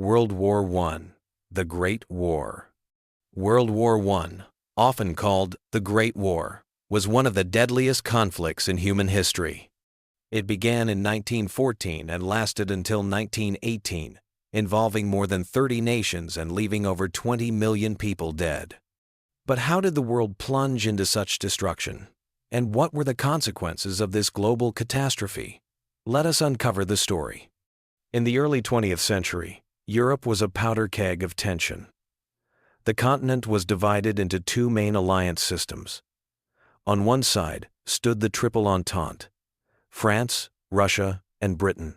World War I, the Great War. World War I, often called the Great War, was one of the deadliest conflicts in human history. It began in 1914 and lasted until 1918, involving more than 30 nations and leaving over 20 million people dead. But how did the world plunge into such destruction? And what were the consequences of this global catastrophe? Let us uncover the story. In the early 20th century, Europe was a powder keg of tension. The continent was divided into two main alliance systems. On one side stood the Triple Entente: France, Russia, and Britain.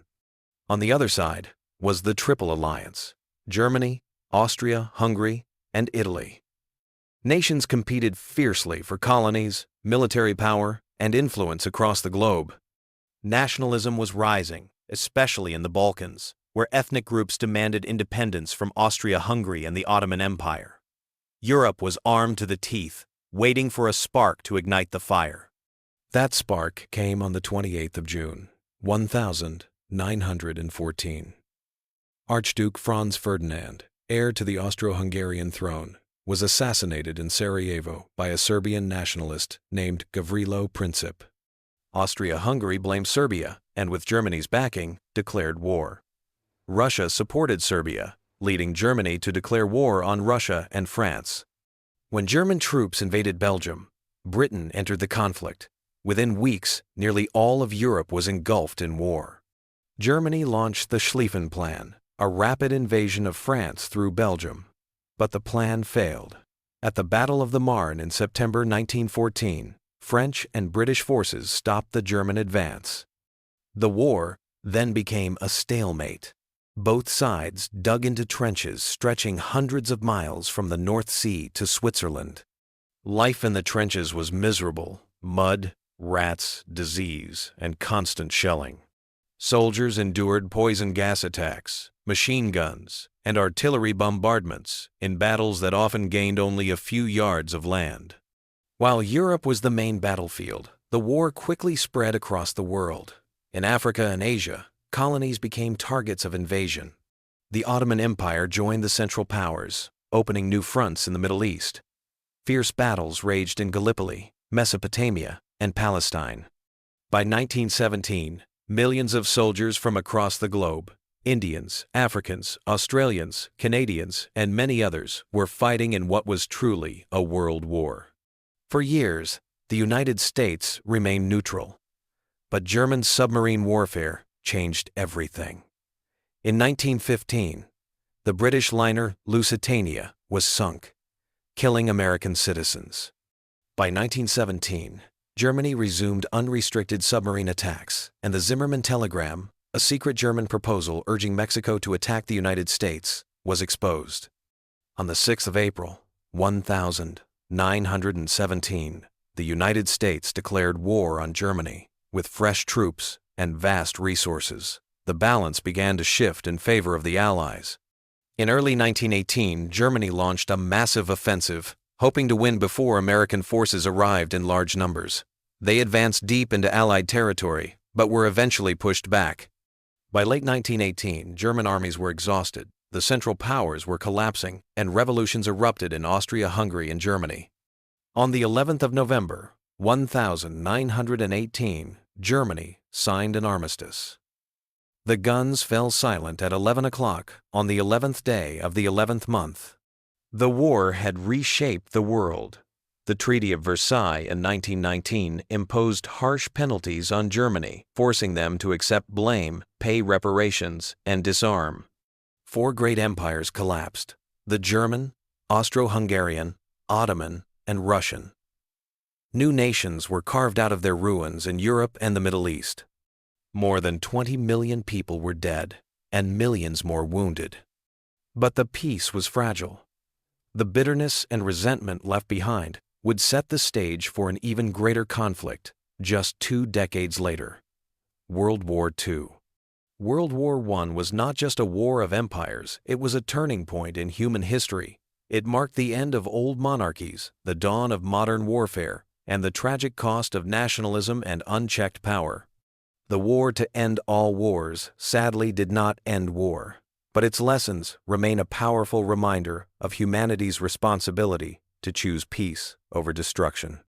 On the other side was the Triple Alliance: Germany, Austria, Hungary, and Italy. Nations competed fiercely for colonies, military power, and influence across the globe. Nationalism was rising, especially in the Balkans, where ethnic groups demanded independence from Austria-Hungary and the Ottoman Empire. Europe was armed to the teeth, waiting for a spark to ignite the fire. That spark came on the 28th of June, 1914. Archduke Franz Ferdinand, heir to the Austro-Hungarian throne, was assassinated in Sarajevo by a Serbian nationalist named Gavrilo Princip. Austria-Hungary blamed Serbia and, with Germany's backing, declared war. Russia supported Serbia, leading Germany to declare war on Russia and France. When German troops invaded Belgium, Britain entered the conflict. Within weeks, nearly all of Europe was engulfed in war. Germany launched the Schlieffen Plan, a rapid invasion of France through Belgium. But the plan failed. At the Battle of the Marne in September 1914, French and British forces stopped the German advance. The war then became a stalemate. Both sides dug into trenches stretching hundreds of miles from the North Sea to Switzerland. Life in the trenches was miserable: mud, rats, disease, and constant shelling. Soldiers endured poison gas attacks, machine guns, and artillery bombardments in battles that often gained only a few yards of land. While Europe was the main battlefield, the war quickly spread across the world. In Africa and Asia, colonies became targets of invasion. The Ottoman Empire joined the Central Powers, opening new fronts in the Middle East. Fierce battles raged in Gallipoli, Mesopotamia, and Palestine. By 1917, millions of soldiers from across the globe, Indians, Africans, Australians, Canadians, and many others, were fighting in what was truly a world war. For years, the United States remained neutral. But German submarine warfare changed everything. In 1915, the British liner Lusitania was sunk, killing American citizens. By 1917, Germany resumed unrestricted submarine attacks, and the Zimmermann Telegram, a secret German proposal urging Mexico to attack the United States, was exposed. On the 6th of April, 1917, the United States declared war on Germany. With fresh troops and vast resources, the balance began to shift in favor of the Allies. In early 1918, Germany launched a massive offensive, hoping to win before American forces arrived in large numbers. They advanced deep into Allied territory, but were eventually pushed back. By late 1918, German armies were exhausted, the Central Powers were collapsing, and revolutions erupted in Austria-Hungary and Germany. On the 11th of November, 1918, Germany signed an armistice. The guns fell silent at 11 o'clock on the 11th day of the 11th month. The war had reshaped the world. The Treaty of Versailles in 1919 imposed harsh penalties on Germany, forcing them to accept blame, pay reparations, and disarm. Four great empires collapsed: the German, Austro-Hungarian, Ottoman, and Russian. New nations were carved out of their ruins in Europe and the Middle East. More than 20 million people were dead, and millions more wounded. But the peace was fragile. The bitterness and resentment left behind would set the stage for an even greater conflict just 2 decades later: World War II. World War I was not just a war of empires, it was a turning point in human history. It marked the end of old monarchies, the dawn of modern warfare, and the tragic cost of nationalism and unchecked power. The war to end all wars sadly did not end war, but its lessons remain a powerful reminder of humanity's responsibility to choose peace over destruction.